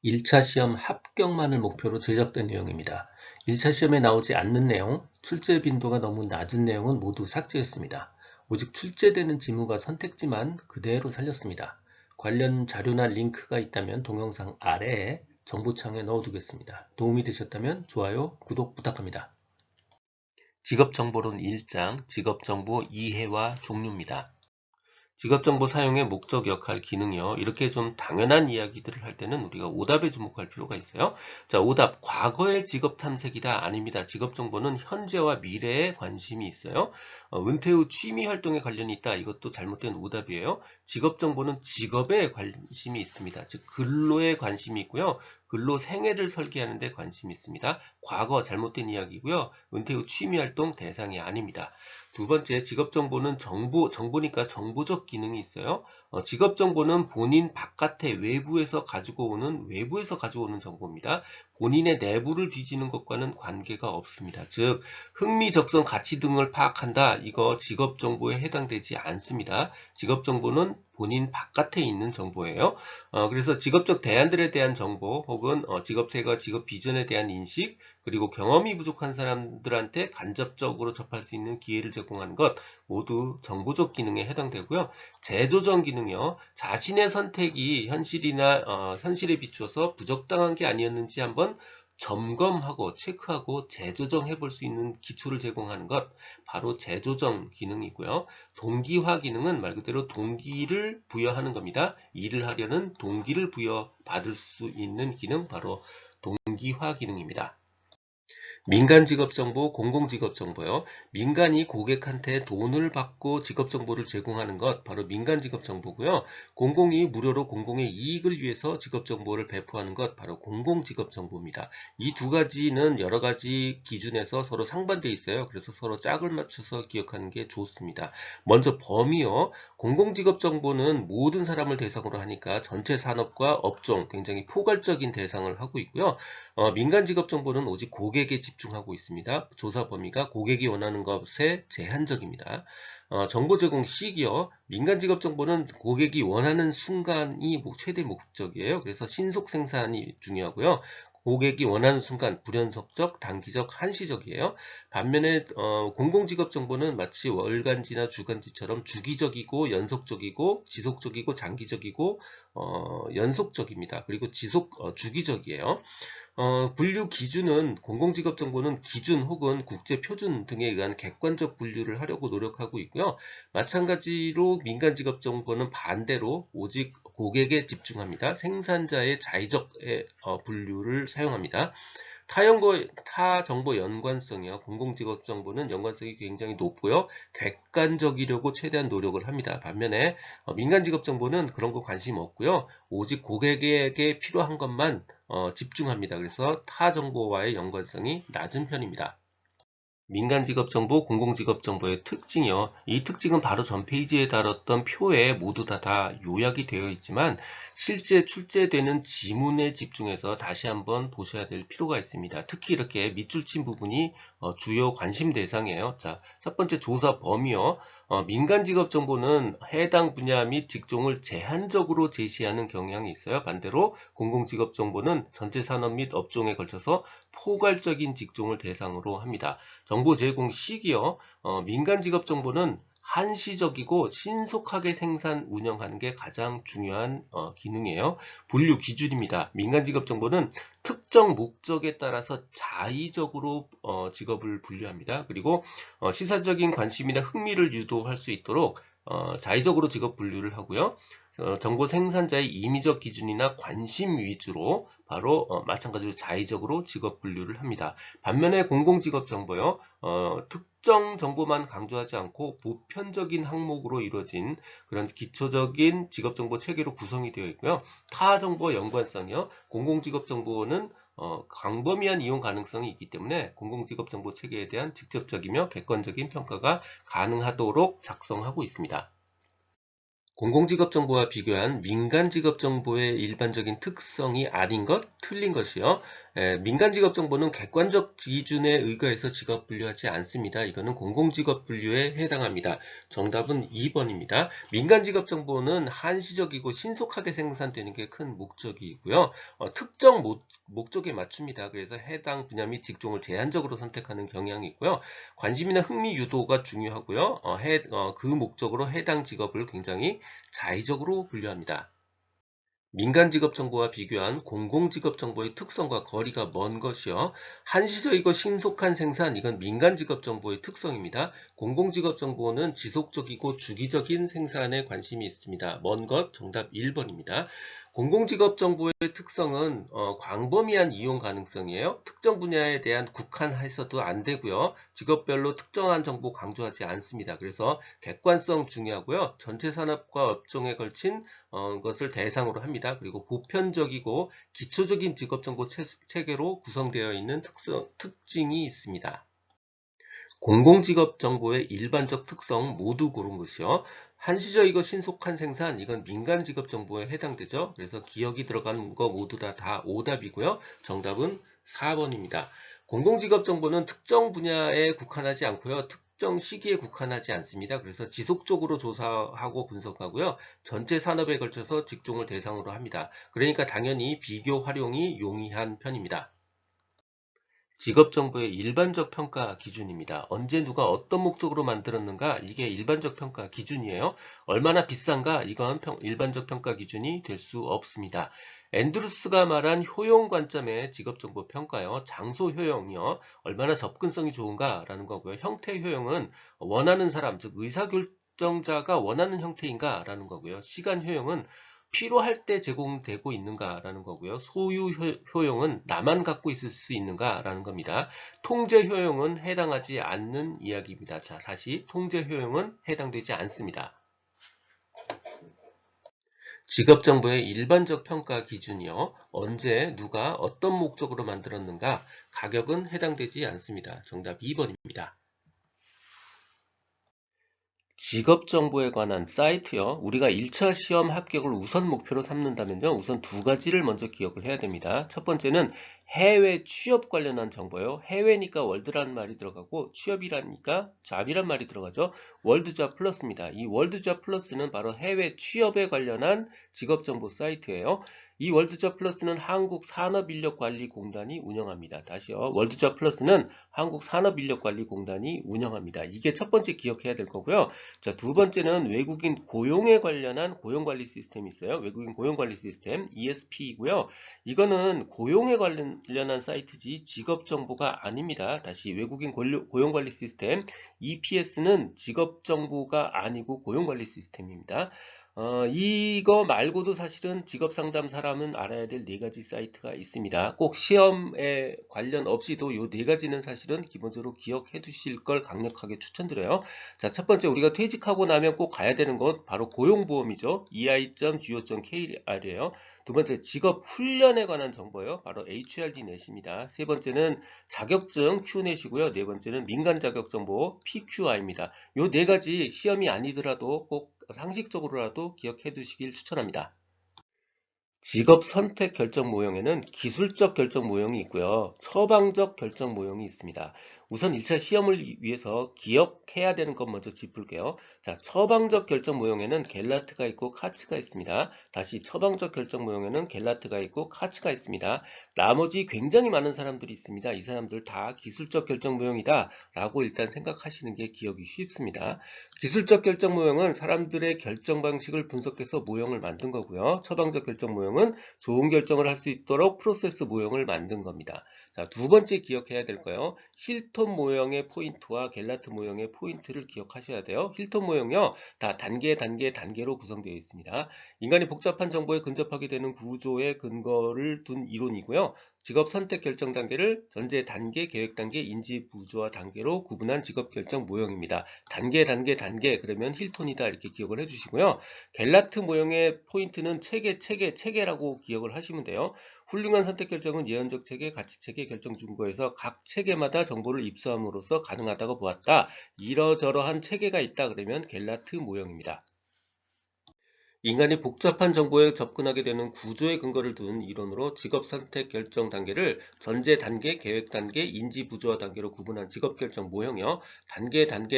1차 시험 합격만을 목표로 제작된 내용입니다. 1차 시험에 나오지 않는 내용, 출제 빈도가 너무 낮은 내용은 모두 삭제했습니다. 오직 출제되는 지문과 선택지만 그대로 살렸습니다. 관련 자료나 링크가 있다면 동영상 아래에 정보창에 넣어두겠습니다. 도움이 되셨다면 좋아요, 구독 부탁합니다. 직업정보론 1장, 직업정보 이해와 종류입니다. 직업정보 사용의 목적, 역할, 기능이요. 이렇게 좀 당연한 이야기들을 할 때는 우리가 오답에 주목할 필요가 있어요. 자, 오답. 과거의 직업 탐색이다. 아닙니다. 직업정보는 현재와 미래에 관심이 있어요. 은퇴 후 취미 활동에 관련이 있다. 이것도 잘못된 오답이에요. 직업정보는 직업에 관심이 있습니다. 즉, 근로에 관심이 있고요. 근로 생애를 설계하는 데 관심이 있습니다. 과거 잘못된 이야기고요. 은퇴 후 취미 활동 대상이 아닙니다. 두 번째, 직업정보는 정보니까 정보적 기능이 있어요. 직업정보는 본인 바깥에 외부에서 가지고 오는 정보입니다. 본인의 내부를 뒤지는 것과는 관계가 없습니다. 즉, 흥미, 적성, 가치 등을 파악한다. 이거 직업정보에 해당되지 않습니다. 직업정보는 본인 바깥에 있는 정보예요. 그래서 직업적 대안들에 대한 정보 혹은 직업체가 직업 비전에 대한 인식 그리고 경험이 부족한 사람들한테 간접적으로 접할 수 있는 기회를 제공하는 것 모두 정보적 기능에 해당되고요. 재조정 기능이요. 자신의 선택이 현실에 비추어서 부적당한 게 아니었는지 한번 점검하고 체크하고 재조정해 볼 수 있는 기초를 제공하는 것 바로 재조정 기능이고요. 동기화 기능은 말 그대로 동기를 부여하는 겁니다. 일을 하려는 동기를 부여받을 수 있는 기능 바로 동기화 기능입니다. 민간 직업정보, 공공직업정보요. 민간이 고객한테 돈을 받고 직업정보를 제공하는 것, 바로 민간 직업정보고요. 공공이 무료로 공공의 이익을 위해서 직업정보를 배포하는 것, 바로 공공직업정보입니다. 이 두 가지는 여러 가지 기준에서 서로 상반되어 있어요. 그래서 서로 짝을 맞춰서 기억하는 게 좋습니다. 먼저 범위요. 공공직업정보는 모든 사람을 대상으로 하니까 전체 산업과 업종, 굉장히 포괄적인 대상을 하고 있고요. 민간 직업 정보는 오직 고객에 집중하고 있습니다. 조사 범위가 고객이 원하는 것에 제한적입니다. 정보 제공 시기요. 민간 직업 정보는 고객이 원하는 순간이 최대 목적이에요. 그래서 신속 생산이 중요하고요. 고객이 원하는 순간 불연속적, 단기적, 한시적이에요. 반면에 공공직업 정보는 마치 월간지나 주간지처럼 주기적이고 연속적이고 지속적이고 장기적이고 연속적입니다. 그리고 주기적이에요. 분류 기준은 공공직업정보는 기준 혹은 국제표준 등에 의한 객관적 분류를 하려고 노력하고 있고요. 마찬가지로 민간직업정보는 반대로 오직 고객에 집중합니다. 생산자의 자의적 분류를 사용합니다. 타정보 연관성이요. 공공직업정보는 연관성이 굉장히 높고요. 객관적이려고 최대한 노력을 합니다. 반면에 민간직업정보는 그런 거 관심 없고요. 오직 고객에게 필요한 것만 집중합니다. 그래서 타 정보와의 연관성이 낮은 편입니다. 민간직업정보, 공공직업정보의 특징이요. 이 특징은 바로 전 페이지에 다뤘던 표에 모두 다 요약이 되어 있지만 실제 출제되는 지문에 집중해서 다시 한번 보셔야 될 필요가 있습니다. 특히 이렇게 밑줄 친 부분이 주요 관심 대상이에요. 자, 첫 번째 조사 범위요. 민간직업정보는 해당 분야 및 직종을 제한적으로 제시하는 경향이 있어요. 반대로 공공직업정보는 전체 산업 및 업종에 걸쳐서 포괄적인 직종을 대상으로 합니다. 정보 제공 시기요. 민간 직업 정보는 한시적이고 신속하게 생산 운영하는 게 가장 중요한 기능이에요. 분류 기준입니다. 민간 직업 정보는 특정 목적에 따라서 자의적으로 직업을 분류합니다. 그리고 시사적인 관심이나 흥미를 유도할 수 있도록 자의적으로 직업 분류를 하고요. 정보 생산자의 임의적 기준이나 관심 위주로 바로 마찬가지로 자의적으로 직업 분류를 합니다. 반면에 공공직업 정보요. 특정 정보만 강조하지 않고 보편적인 항목으로 이루어진 그런 기초적인 직업정보 체계로 구성이 되어 있고요. 타 정보 연관성이요. 공공직업 정보는 광범위한 이용 가능성이 있기 때문에 공공직업정보 체계에 대한 직접적이며 객관적인 평가가 가능하도록 작성하고 있습니다. 공공직업정보와 비교한 민간직업정보의 일반적인 특성이 아닌 것, 틀린 것이요. 민간직업정보는 객관적 기준에 의거해서 직업 분류하지 않습니다. 이거는 공공직업분류에 해당합니다. 정답은 2번입니다. 민간직업정보는 한시적이고 신속하게 생산되는 게 큰 목적이고요. 특정 목적에 맞춥니다. 그래서 해당 분야 및 직종을 제한적으로 선택하는 경향이 있고요. 관심이나 흥미 유도가 중요하고요. 그 목적으로 해당 직업을 굉장히 자의적으로 분류합니다. 민간직업정보와 비교한 공공직업정보의 특성과 거리가 먼 것이요. 한시적이고 신속한 생산, 이건 민간직업정보의 특성입니다. 공공직업정보는 지속적이고 주기적인 생산에 관심이 있습니다. 먼 것, 정답 1번입니다. 공공직업정보의 특성은 광범위한 이용 가능성이에요. 특정 분야에 대한 국한해서도 안 되고요. 직업별로 특정한 정보 강조하지 않습니다. 그래서 객관성 중요하고요. 전체 산업과 업종에 걸친 것을 대상으로 합니다. 그리고 보편적이고 기초적인 직업정보 체계로 구성되어 있는 특징이 있습니다. 공공직업정보의 일반적 특성 모두 고른 것이요. 한시적이고 신속한 생산, 이건 민간직업정보에 해당되죠. 그래서 기억이 들어가는 거 모두 다 오답이고요. 정답은 4번입니다. 공공직업정보는 특정 분야에 국한하지 않고요. 특정 시기에 국한하지 않습니다. 그래서 지속적으로 조사하고 분석하고요. 전체 산업에 걸쳐서 직종을 대상으로 합니다. 그러니까 당연히 비교 활용이 용이한 편입니다. 직업정보의 일반적 평가 기준입니다. 언제 누가 어떤 목적으로 만들었는가, 이게 일반적 평가 기준이에요. 얼마나 비싼가, 이건 일반적 평가 기준이 될 수 없습니다. 앤드루스가 말한 효용 관점의 직업정보 평가요. 장소 효용이요. 얼마나 접근성이 좋은가 라는 거고요. 형태 효용은 원하는 사람, 즉 의사결정자가 원하는 형태인가 라는 거고요. 시간 효용은 필요할 때 제공되고 있는가라는 거고요. 소유 효용은 나만 갖고 있을 수 있는가라는 겁니다. 통제 효용은 해당하지 않는 이야기입니다. 자, 다시 통제 효용은 해당되지 않습니다. 직업정보의 일반적 평가 기준이요. 언제, 누가, 어떤 목적으로 만들었는가, 가격은 해당되지 않습니다. 정답 2번입니다. 직업정보에 관한 사이트요. 우리가 1차 시험 합격을 우선 목표로 삼는다면요. 우선 두 가지를 먼저 기억을 해야 됩니다. 첫 번째는 해외 취업 관련한 정보요. 해외니까 월드라는 말이 들어가고 취업이라니까 잡이란 말이 들어가죠. 월드잡 플러스입니다. 이 월드잡 플러스는 바로 해외 취업에 관련한 직업정보 사이트예요. 이 월드잡 플러스는 한국산업인력관리공단이 운영합니다. 다시요. 월드잡 플러스는 한국산업인력관리공단이 운영합니다. 이게 첫 번째 기억해야 될 거고요. 자, 두 번째는 외국인 고용에 관련한 고용관리 시스템이 있어요. 외국인 고용관리 시스템 ESP이고요. 이거는 고용에 관련한 사이트지 직업정보가 아닙니다. 다시 외국인 고용관리 시스템 EPS는 직업정보가 아니고 고용관리 시스템입니다. 이거 말고도 사실은 직업상담 사람은 알아야 될 네 가지 사이트가 있습니다. 꼭 시험에 관련 없이도 이 네 가지는 사실은 기본적으로 기억해 두실 걸 강력하게 추천드려요. 자, 첫 번째 우리가 퇴직하고 나면 꼭 가야 되는 것 바로 고용보험이죠. ei.go.kr이에요. 두 번째 직업 훈련에 관한 정보요. 바로 HRD 넷입니다. 세 번째는 자격증 Q넷이고요. 네 번째는 민간 자격 정보 PQI입니다. 요 네 가지 시험이 아니더라도 꼭 상식적으로라도 기억해 두시길 추천합니다. 직업 선택 결정 모형에는 기술적 결정 모형이 있고요. 처방적 결정 모형이 있습니다. 우선 1차 시험을 위해서 기억해야 되는 것 먼저 짚을게요. 자, 처방적 결정 모형에는 겔라트가 있고 카츠가 있습니다. 다시 처방적 결정 모형에는 겔라트가 있고 카츠가 있습니다. 나머지 굉장히 많은 사람들이 있습니다. 이 사람들 다 기술적 결정 모형이다 라고 일단 생각하시는 게 기억이 쉽습니다. 기술적 결정 모형은 사람들의 결정 방식을 분석해서 모형을 만든 거고요. 처방적 결정 모형은 좋은 결정을 할 수 있도록 프로세스 모형을 만든 겁니다. 자, 두 번째 기억해야 될 거요. 힐톤 모형의 포인트와 겔라트 모형의 포인트를 기억하셔야 돼요. 힐톤 모형요. 다 단계로 구성되어 있습니다. 인간이 복잡한 정보에 근접하게 되는 구조의 근거를 둔 이론이고요. 직업 선택 결정 단계를 전제 단계, 계획 단계, 인지 부조화 단계로 구분한 직업 결정 모형입니다. 단계 그러면 힐톤이다 이렇게 기억을 해주시고요. 겔라트 모형의 포인트는 체계라고 기억을 하시면 돼요. 훌륭한 선택 결정은 예언적 체계, 가치 체계, 결정 준거에서 각 체계마다 정보를 입수함으로써 가능하다고 보았다. 이러저러한 체계가 있다 그러면 겔라트 모형입니다. 인간이 복잡한 정보에 접근하게 되는 구조의 근거를 둔 이론으로 직업 선택 결정 단계를 전제 단계, 계획 단계, 인지 부조화 단계로 구분한 직업 결정 모형이요.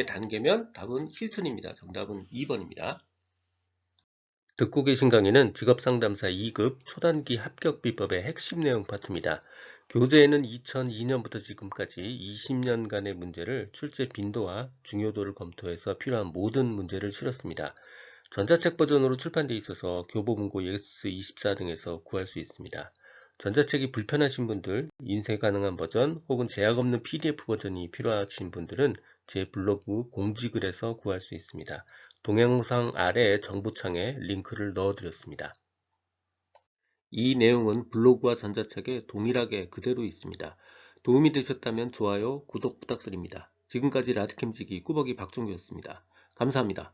단계면 답은 힐튼입니다. 정답은 2번입니다. 듣고 계신 강의는 직업상담사 2급 초단기 합격 비법의 핵심 내용 파트입니다. 교재에는 2002년부터 지금까지 20년간의 문제를 출제 빈도와 중요도를 검토해서 필요한 모든 문제를 실었습니다. 전자책 버전으로 출판되어 있어서 교보문고 예스24 등에서 구할 수 있습니다. 전자책이 불편하신 분들, 인쇄 가능한 버전 혹은 제약 없는 PDF 버전이 필요하신 분들은 제 블로그 공지글에서 구할 수 있습니다. 동영상 아래 정보창에 링크를 넣어드렸습니다. 이 내용은 블로그와 전자책에 동일하게 그대로 있습니다. 도움이 되셨다면 좋아요, 구독 부탁드립니다. 지금까지 라디캠지기 꾸벅이 박종규였습니다. 감사합니다.